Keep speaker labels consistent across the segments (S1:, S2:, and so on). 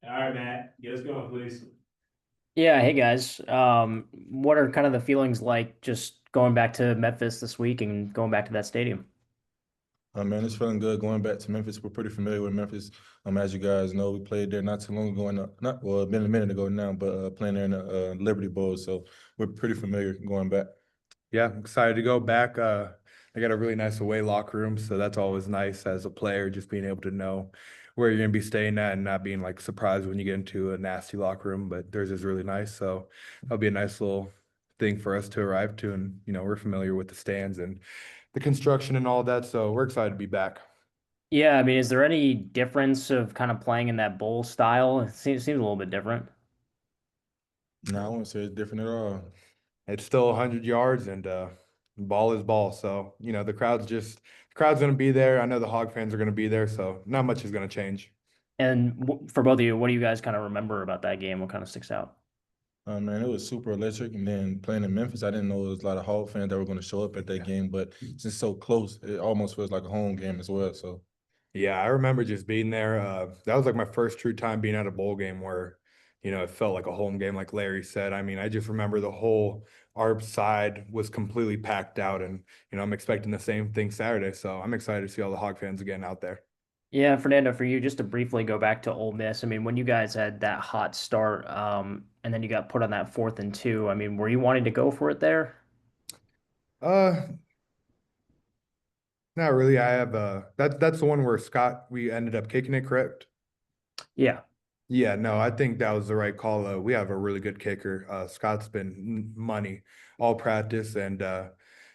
S1: All right, Matt, get us going, please.
S2: Yeah, hey guys. What are kind of the feelings like just going back to Memphis this week and going back to that stadium?
S3: Man, it's feeling good going back to Memphis. We're pretty familiar with Memphis. As you guys know, we played there not too long ago, not well, it's been a minute ago now, but playing there in the Liberty Bowl, so we're pretty familiar going back.
S4: Yeah, I'm excited to go back. They got a really nice away locker room, so that's always nice as a player, just being able to know where you're gonna be staying at and not being like surprised when you get into a nasty locker room. But theirs is really nice, so that'll be a nice little thing for us to arrive to. And we're familiar with the stands and the construction and all that, so we're excited to be back.
S2: Yeah, I mean, is there any difference of kind of playing in that bowl style? It seems a little bit different.
S3: No, I wouldn't say it's different at all.
S4: It's still 100 yards and ball is ball. So, the crowd's going to be there. I know the Hog fans are going to be there, so not much is going to change.
S2: And for both of you, what do you guys kind of remember about that game? What kind of sticks out?
S3: Man, it was super electric. And then playing in Memphis, I didn't know there was a lot of Hawk fans that were going to show up at that game, but since it's so close, it almost feels like a home game as well. So,
S4: Yeah, I remember just being there. That was like my first true time being at a bowl game where, it felt like a home game, like Larry said. I mean, I just remember the whole ARB side was completely packed out, and I'm expecting the same thing Saturday. So I'm excited to see all the Hog fans again out there.
S2: Yeah, Fernando, for you, just to briefly go back to Ole Miss, I mean, when you guys had that hot start, and then you got put on that 4th and 2, I mean, were you wanting to go for it there?
S4: Uh, Not really. I have that's the one where Scott we ended up kicking it, correct?
S2: Yeah.
S4: Yeah, no, I think that was the right call. We have a really good kicker. Scott's been money all practice, and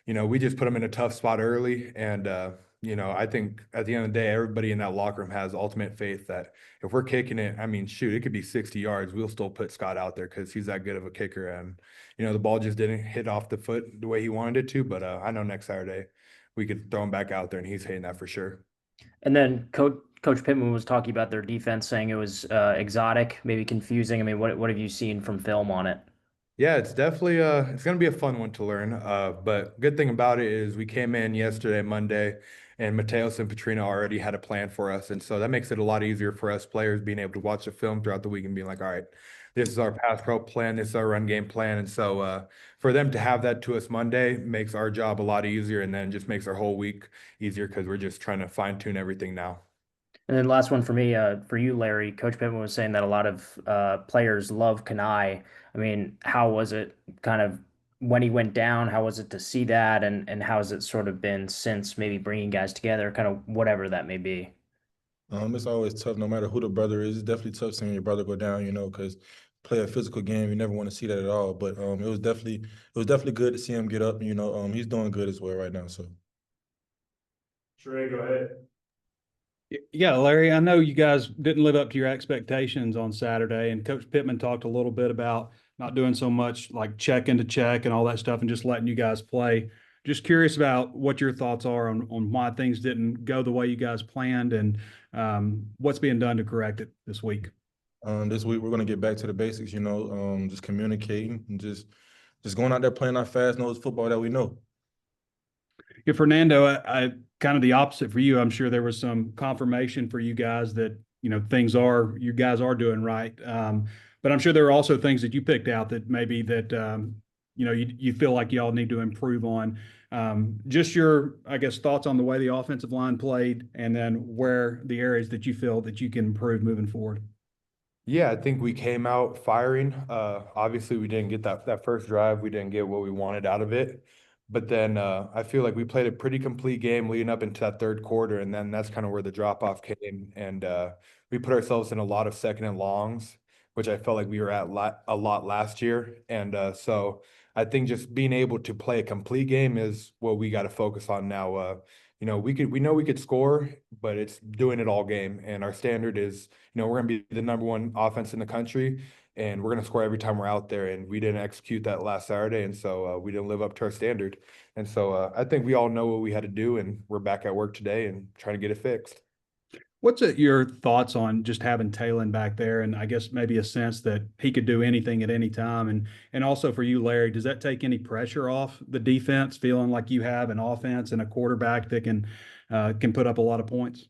S4: we just put him in a tough spot early. And I think at the end of the day, everybody in that locker room has ultimate faith that if we're kicking it, I mean, shoot, it could be 60 yards. We'll still put Scott out there because he's that good of a kicker. And the ball just didn't hit off the foot the way he wanted it to. But I know next Saturday we could throw him back out there, and he's hitting that for sure.
S2: And then Coach Pittman was talking about their defense, saying it was exotic, maybe confusing. I mean, what have you seen from film on it?
S4: Yeah, it's definitely it's gonna be a fun one to learn. But good thing about it is we came in yesterday, Monday, and Mateos and Petrino already had a plan for us. And so that makes it a lot easier for us players being able to watch the film throughout the week and being like, all right, this is our pass pro plan, this is our run game plan. And so for them to have that to us Monday makes our job a lot easier and then just makes our whole week easier because we're just trying to fine tune everything now.
S2: And then last one for me, for you, Larry. Coach Pittman was saying that a lot of players love Kanai. I mean, how was it kind of when he went down? How was it to see that, and how has it sort of been since maybe bringing guys together, kind of whatever that may be?
S3: it's always tough, no matter who the brother is. It's definitely tough seeing your brother go down, because play a physical game, you never want to see that at all. But it was definitely good to see him get up. He's doing good as well right now. So.
S1: Trey, go ahead.
S5: Yeah, Larry, I know you guys didn't live up to your expectations on Saturday, and Coach Pittman talked a little bit about not doing so much like check into check and all that stuff and just letting you guys play. Just curious about what your thoughts are on why things didn't go the way you guys planned and what's being done to correct it this week.
S3: This week we're gonna get back to the basics, just communicating and just going out there playing our fast-nosed football that we know.
S5: Yeah, Fernando, I kind of the opposite for you. I'm sure there was some confirmation for you guys that you guys are doing right. But I'm sure there are also things that you picked out that maybe that you feel like y'all need to improve on. Just your, I guess, thoughts on the way the offensive line played, and then where the areas that you feel that you can improve moving forward.
S4: Yeah, I think we came out firing. Obviously, we didn't get that first drive. We didn't get what we wanted out of it. But then I feel like we played a pretty complete game leading up into that third quarter, and then that's kind of where the drop off came. And we put ourselves in a lot of second and longs, which I felt like we were at a lot last year. And so I think just being able to play a complete game is what we got to focus on now. We know we could score, but it's doing it all game. And our standard is, we're going to be the number one offense in the country, and we're going to score every time we're out there. And we didn't execute that last Saturday, and so we didn't live up to our standard. And so I think we all know what we had to do, and we're back at work today and trying to get it fixed.
S5: What's your thoughts on just having Talon back there, and I guess maybe a sense that he could do anything at any time, and also for you, Larry, does that take any pressure off the defense, feeling like you have an offense and a quarterback that can put up a lot of points?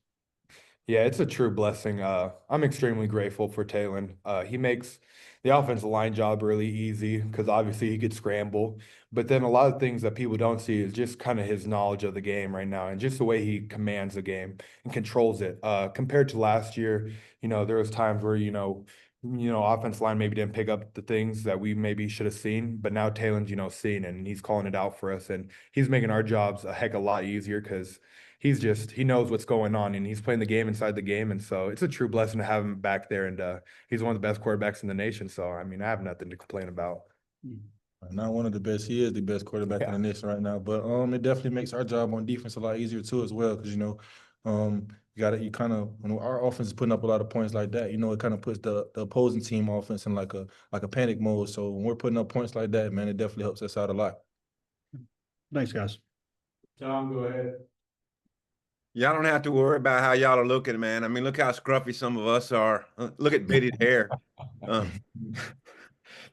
S4: Yeah, it's a true blessing. I'm extremely grateful for Talon. He makes the offensive line job really easy because obviously he could scramble. But then a lot of things that people don't see is just kind of his knowledge of the game right now and just the way he commands the game and controls it. Compared to last year, there was times where, offensive line maybe didn't pick up the things that we maybe should have seen, but now Talon's, seen and he's calling it out for us and he's making our jobs a heck of a lot easier because he knows what's going on and he's playing the game inside the game. And so it's a true blessing to have him back there. And he's one of the best quarterbacks in the nation. So, I mean, I have nothing to complain about.
S3: Not one of the best. He is the best quarterback in the nation right now. But it definitely makes our job on defense a lot easier too as well. Because you kind of when our offense is putting up a lot of points like that, it kind of puts the opposing team offense in like a panic mode. So when we're putting up points like that, man, it definitely helps us out a lot.
S5: Thanks, guys.
S1: Tom, go ahead.
S6: Y'all don't have to worry about how y'all are looking, man. I mean, look how scruffy some of us are. Look at Biddy's hair.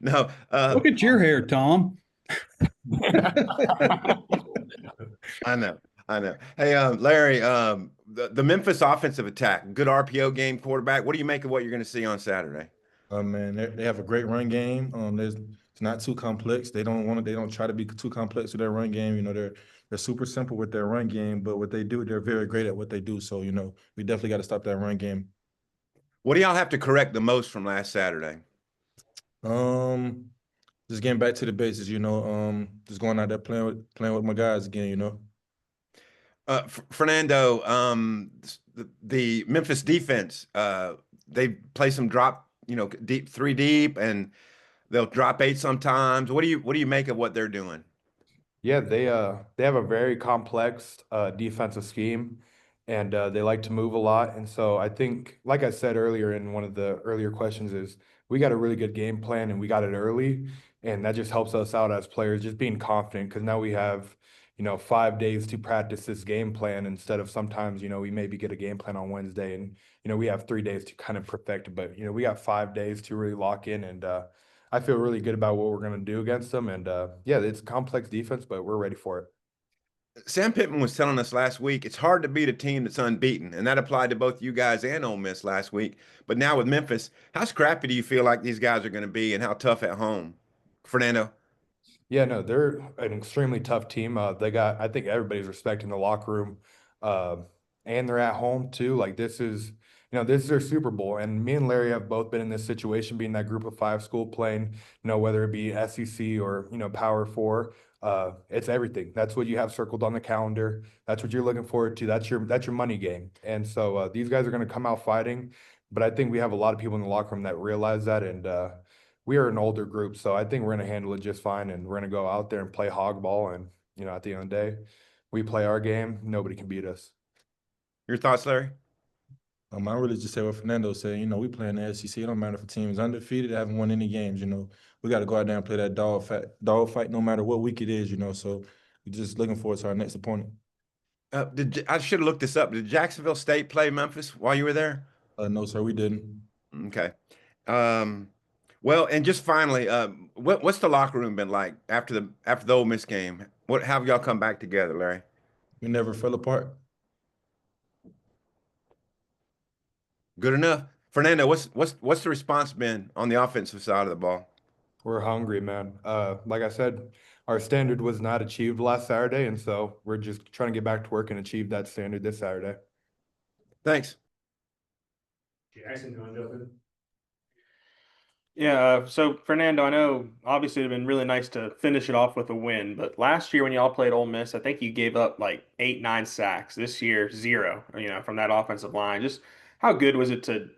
S6: No,
S5: Look at your hair, Tom.
S6: I know. Hey, Larry, the Memphis offensive attack, good RPO game quarterback. What do you make of what you're going to see on Saturday?
S3: Man, they have a great run game. It's not too complex. They don't try to be too complex with their run game. They're super simple with their run game, but what they do, they're very great at what they do. So, we definitely got to stop that run game.
S6: What do y'all have to correct the most from last Saturday?
S3: Just getting back to the basics, just going out there playing with my guys again,
S6: Fernando, the Memphis defense, they play some drop, deep 3 deep, and they'll drop 8 sometimes. What do you make of what they're doing?
S4: Yeah, they have a very complex defensive scheme, and they like to move a lot. And so I think, like I said earlier in one of the earlier questions, is we got a really good game plan and we got it early, and that just helps us out as players, just being confident because now we have 5 days to practice this game plan instead of sometimes we maybe get a game plan on Wednesday and we have 3 days to kind of perfect it, but we got 5 days to really lock in and. I feel really good about what we're going to do against them. And yeah, it's complex defense, but we're ready for it.
S6: Sam Pittman was telling us last week, it's hard to beat a team that's unbeaten. And that applied to both you guys and Ole Miss last week. But now with Memphis, how scrappy do you feel like these guys are going to be and how tough at home? Fernando?
S4: Yeah, no, they're an extremely tough team. I think everybody's respecting the locker room. And they're at home too. Like this is their Super Bowl. And me and Larry have both been in this situation, being that group of 5 school playing, whether it be SEC or, Power 4. It's everything. That's what you have circled on the calendar. That's what you're looking forward to. That's your money game. And so these guys are going to come out fighting. But I think we have a lot of people in the locker room that realize that. And we are an older group. So I think we're going to handle it just fine. And we're going to go out there and play hog ball. And, at the end of the day, we play our game. Nobody can beat us.
S6: Your thoughts, Larry?
S3: I really just say what Fernando said. We play in the SEC. It don't matter if a team is undefeated, haven't won any games. We got to go out there and play that dog fight no matter what week it is. So we're just looking forward to our next opponent.
S6: I should have looked this up. Did Jacksonville State play Memphis while you were there?
S3: No, sir, we didn't.
S6: Okay. Well, and just finally, what's the locker room been like after the Ole Miss game? How have y'all come back together, Larry?
S3: We never fell apart.
S6: Good enough. Fernando, what's the response been on the offensive side of the ball?
S4: We're hungry, man. Like I said, our standard was not achieved last Saturday, and so we're just trying to get back to work and achieve that standard this Saturday.
S6: Thanks.
S1: Jackson, you want to jump in?
S7: Yeah, so Fernando, I know obviously it'd been really nice to finish it off with a win, but last year when y'all played Ole Miss, I think you gave up like 8, 9 sacks. This year, 0, from that offensive line. Just how good was it to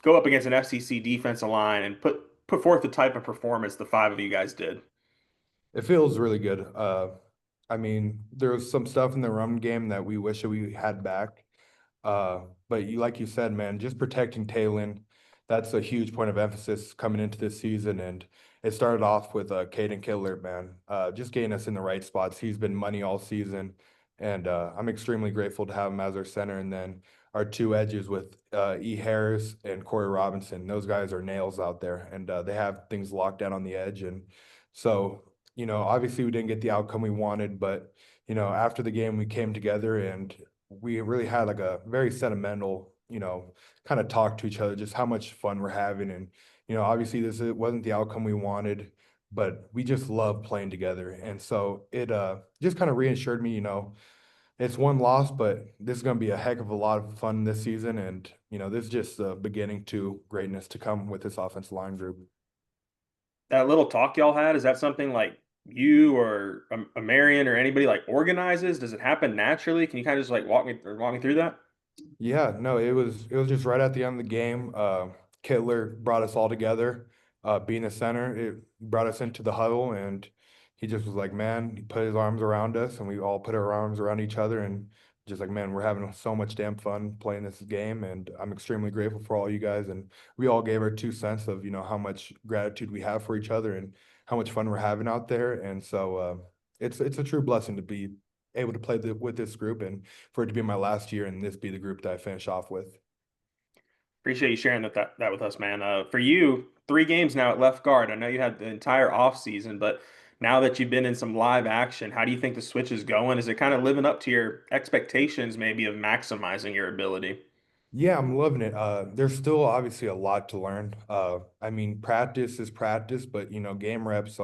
S7: go up against an FCC defensive line and put forth the type of performance the 5 of you guys did?
S4: It feels really good. I mean, there's some stuff in the run game that we wish that we had back. But like you said, man, just protecting Talon, that's a huge point of emphasis coming into this season. And it started off with Caden Killer, man, just getting us in the right spots. He's been money all season. And I'm extremely grateful to have him as our center. And then our 2 edges with E. Harris and Corey Robinson. Those guys are nails out there. And they have things locked down on the edge. And so, obviously we didn't get the outcome we wanted. But, after the game, we came together and we really had like a very sentimental, kind of talk to each other, just how much fun we're having. And, obviously it wasn't the outcome we wanted, but we just love playing together. And so it just kind of reassured me, it's one loss, but this is going to be a heck of a lot of fun this season. And, this is just the beginning to greatness to come with this offensive line group.
S7: That little talk y'all had, is that something like you or a Marion or anybody like organizes? Does it happen naturally? Can you kind of just like walk me through that?
S4: Yeah, no, it was just right at the end of the game. Kittler brought us all together, being the center. It brought us into the huddle, and he just was like, man, he put his arms around us, and we all put our arms around each other, and just like, man, we're having so much damn fun playing this game, and I'm extremely grateful for all you guys. And we all gave our 2 cents of, how much gratitude we have for each other and how much fun we're having out there. And so it's a true blessing to be able to play with this group, and for it to be my last year and this be the group that I finish off with.
S7: Appreciate you sharing that with us, man. For you, 3 games now at left guard. I know you had the entire off season, but now that you've been in some live action, how do you think the switch is going? Is it kind of living up to your expectations, maybe, of maximizing your ability?
S4: Yeah, I'm loving it. There's still obviously a lot to learn. I mean, practice is practice, but game reps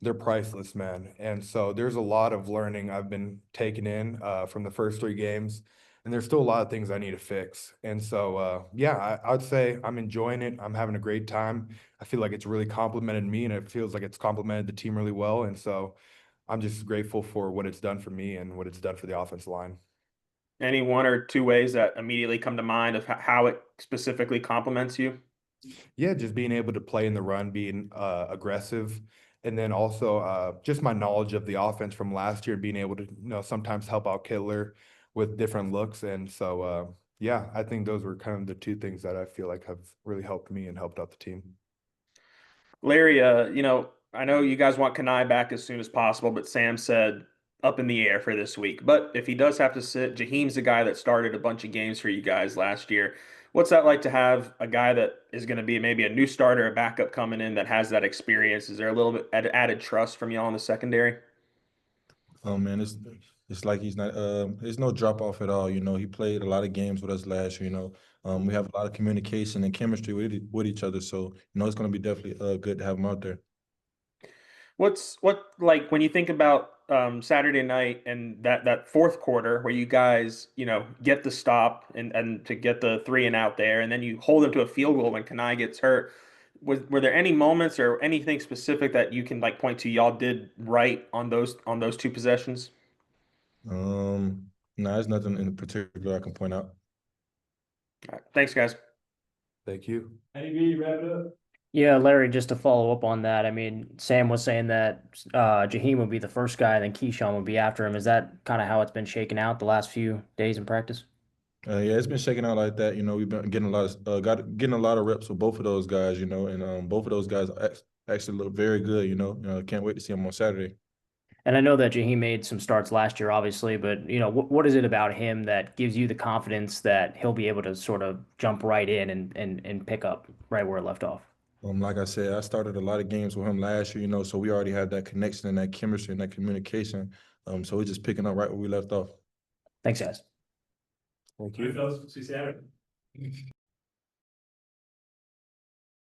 S4: they're priceless, man. And so there's a lot of learning I've been taking in from the first 3 games, and there's still a lot of things I need to fix. And so yeah, I would say I'm enjoying it. I'm having a great time. I feel like it's really complimented me, and it feels like it's complimented the team really well. And so I'm just grateful for what it's done for me and what it's done for the offensive line.
S7: Any 1 or 2 ways that immediately come to mind of how it specifically complements you?
S4: Yeah, just being able to play in the run, being aggressive, and then also just my knowledge of the offense from last year, being able to sometimes help out Kittler with different looks. And so yeah, I think those were kind of the 2 things that I feel like have really helped me and helped out the team.
S7: Larry, I know you guys want Kanai back as soon as possible, but Sam said up in the air for this week. But if he does have to sit, Jaheim's the guy that started a bunch of games for you guys last year. What's that like to have a guy that is going to be maybe a new starter, a backup coming in that has that experience? Is there a little bit added trust from y'all in the secondary?
S3: Oh man, it's like he's not. There's no drop off at all. He played a lot of games with us last year. We have a lot of communication and chemistry with each other. So it's going to be definitely good to have him out there.
S7: What like when you think about Saturday night and that fourth quarter where you guys get the stop and to get the 3-and-out there, and then you hold them to a field goal when Kanai gets hurt. Were there any moments or anything specific that you can like point to y'all did right on those 2 possessions?
S3: No, there's nothing in particular I can point out.
S7: All right, thanks, guys.
S4: Thank you.
S1: Any B, wrap it up?
S2: Yeah, Larry, just to follow up on that, I mean, Sam was saying that Jaheim would be the first guy, then Keyshawn would be after him. Is that kind of how it's been shaken out the last few days in practice?
S3: Yeah, it's been shaking out like that. We've been getting getting a lot of reps with both of those guys. And both of those guys actually look very good. Can't wait to see them on Saturday.
S2: And I know that Jaheim made some starts last year, obviously, but what is it about him that gives you the confidence that he'll be able to sort of jump right in and pick up right where it left off?
S3: Like I said, I started a lot of games with him last year. So we already had that connection and that chemistry and that communication. So we're just picking up right where we left off.
S2: Thanks, guys.
S4: Thank
S1: All right,
S4: you.
S1: fellas, see you Saturday.